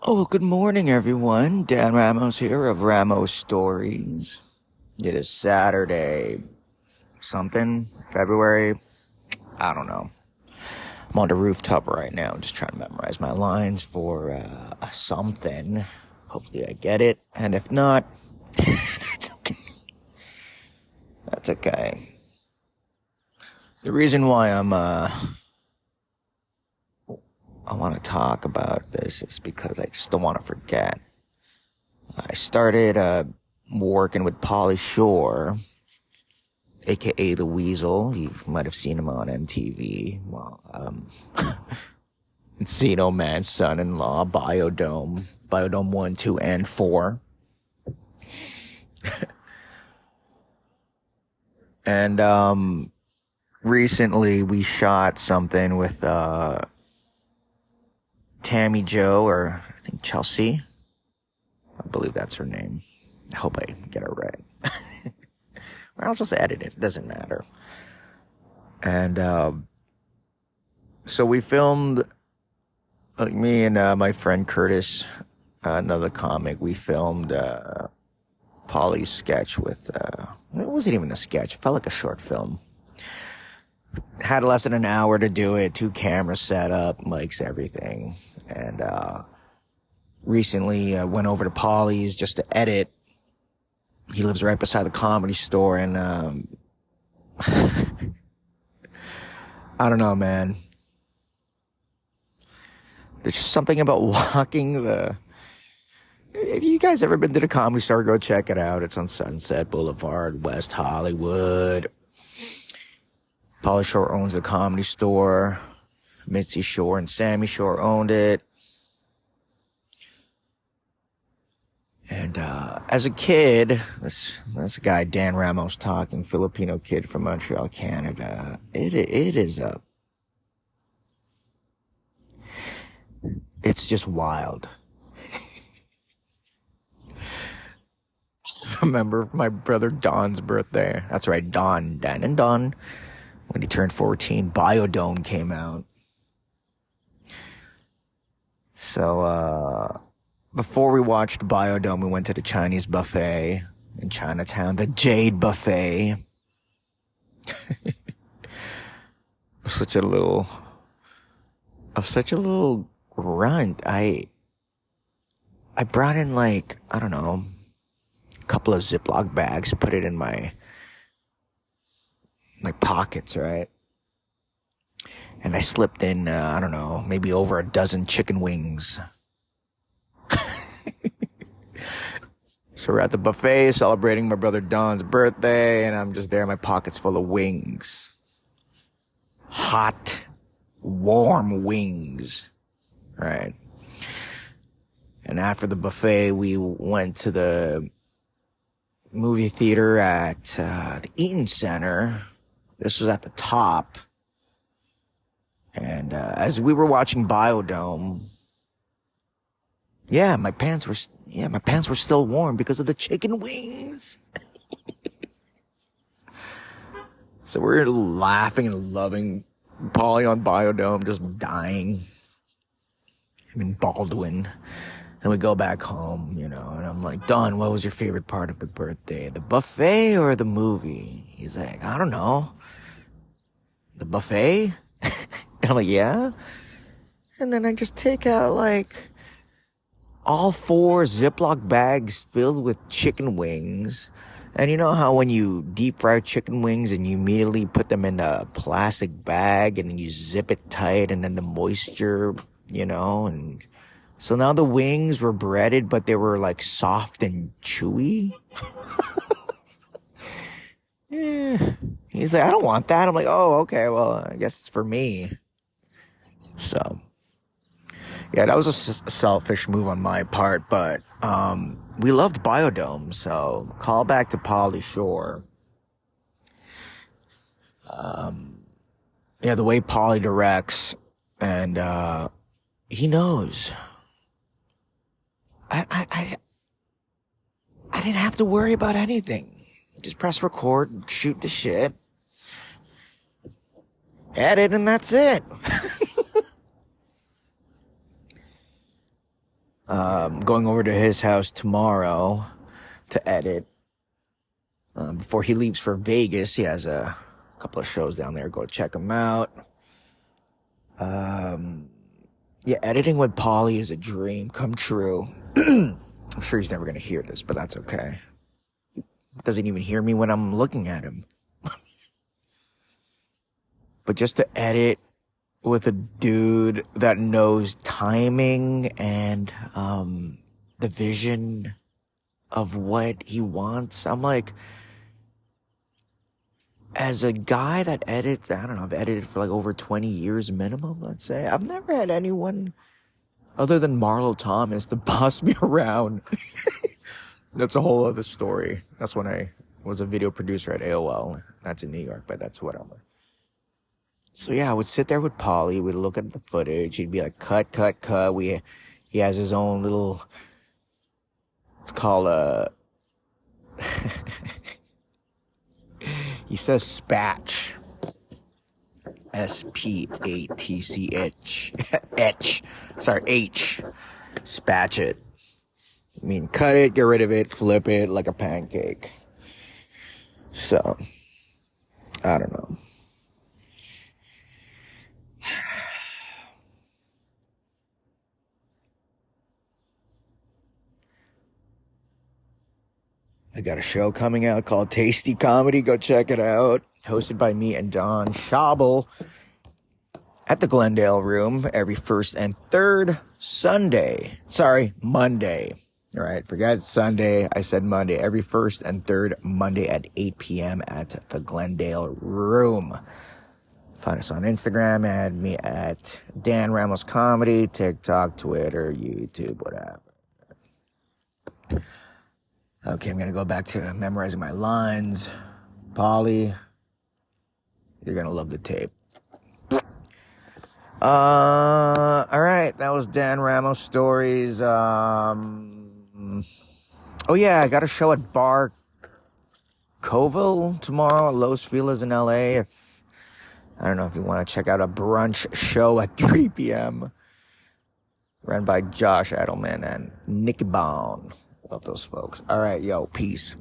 Oh, well, good morning, everyone. Dan Ramos here of Ramos Stories. It is Saturday, something, February. I don't know. I'm on the rooftop right now, just trying to memorize my lines for something. Hopefully, I get it. And if not, it's okay. That's okay. The reason why I want to talk about this is because I just don't want to forget. I started working with Pauly Shore, aka the Weasel. You might have seen him on MTV. Well, Encino Man's son-in-law, Biodome 1, 2, and 4. And recently we shot something with Tammy Joe, or I think Chelcie. I believe that's her name. I hope I get it right. Or I'll just edit it. It doesn't matter. And so we filmed, like me and my friend Curtis, another comic. We filmed Pauly's sketch with. It wasn't even a sketch. It felt like a short film. Had less than an hour to do it. 2 cameras set up, mics, everything. And recently went over to Pauly's just to edit. He lives right beside the Comedy Store, and I don't know, man. There's just something about walking the. If you guys ever been to the Comedy Store, go check it out. It's on Sunset Boulevard, West Hollywood. Pauly Shore owns the Comedy Store. Mitzi Shore and Sammy Shore owned it. And as a kid, this guy Dan Ramos talking, Filipino kid from Montreal, Canada. It's just wild. Remember my brother Don's birthday? That's right, Dan and Don. When he turned 14, Biodome came out. So, before we watched Biodome, we went to the Chinese buffet in Chinatown, the Jade Buffet. such a little, of such a little grunt. I brought in, like, I don't know, a couple of Ziploc bags, put it in my pockets, right? And I slipped in, I don't know, maybe over a dozen chicken wings. So we're at the buffet celebrating my brother Don's birthday, and I'm just there, my pockets full of wings. Hot, warm wings. Right. And after the buffet, we went to the movie theater at the Eaton Center. This was at the top. And as we were watching Biodome, my pants were still warm because of the chicken wings. So we're laughing and loving Pauly on Biodome, just dying. I mean, Baldwin. And we go back home, and I'm like, Don, what was your favorite part of the birthday? The buffet or the movie? He's like, I don't know. The buffet? And I'm like, yeah? And then I just take out, like, all 4 Ziploc bags filled with chicken wings. And you know how when you deep fry chicken wings and you immediately put them in a plastic bag and then you zip it tight and then the moisture, and so now the wings were breaded, but they were like soft and chewy. Yeah. He's like, I don't want that. I'm like, oh, okay, well, I guess it's for me. So, yeah, that was a selfish move on my part, but we loved Biodome, so call back to Pauly Shore. The way Pauly directs, and he knows. I didn't have to worry about anything. Just press record, shoot the shit, edit, and that's it. Going over to his house tomorrow to edit. Before he leaves for Vegas, he has a couple of shows down there. Go check him out. Yeah, editing with Pauly is a dream come true. I'm sure he's never going to hear this, but that's okay. He doesn't even hear me when I'm looking at him. But just to edit with a dude that knows timing and the vision of what he wants, I'm like, as a guy that edits, I don't know, I've edited for like over 20 years minimum, let's say. I've never had anyone other than Marlo Thomas to boss me around. That's a whole other story. That's when I was a video producer at AOL. That's in New York, but that's whatever. So yeah, I would sit there with Pauly. We'd look at the footage. He'd be like, cut, cut, cut. He has his own little, it's called he says spatch. S-P-A-T-C-H. Sorry, H. Spatch it. I mean, cut it, get rid of it, flip it like a pancake. So, I don't know. I got a show coming out called Tasty Comedy. Go check it out. Hosted by me and Don Schabel at the Glendale Room every first and third Monday. All right, forget Sunday. I said Monday. Every first and third Monday at 8 p.m. at the Glendale Room. Find us on Instagram. Add me at Dan Ramos Comedy, TikTok, Twitter, YouTube, whatever. Okay, I'm going to go back to memorizing my lines. Pauly, you're going to love the tape. All right, that was Dan Ramos Stories. Oh yeah, I got a show at Bar Coville tomorrow at Los Feliz in LA. I don't know if you want to check out a brunch show at 3 p.m. run by Josh Edelman and Nicky Bone. Love those folks. All right, yo, peace.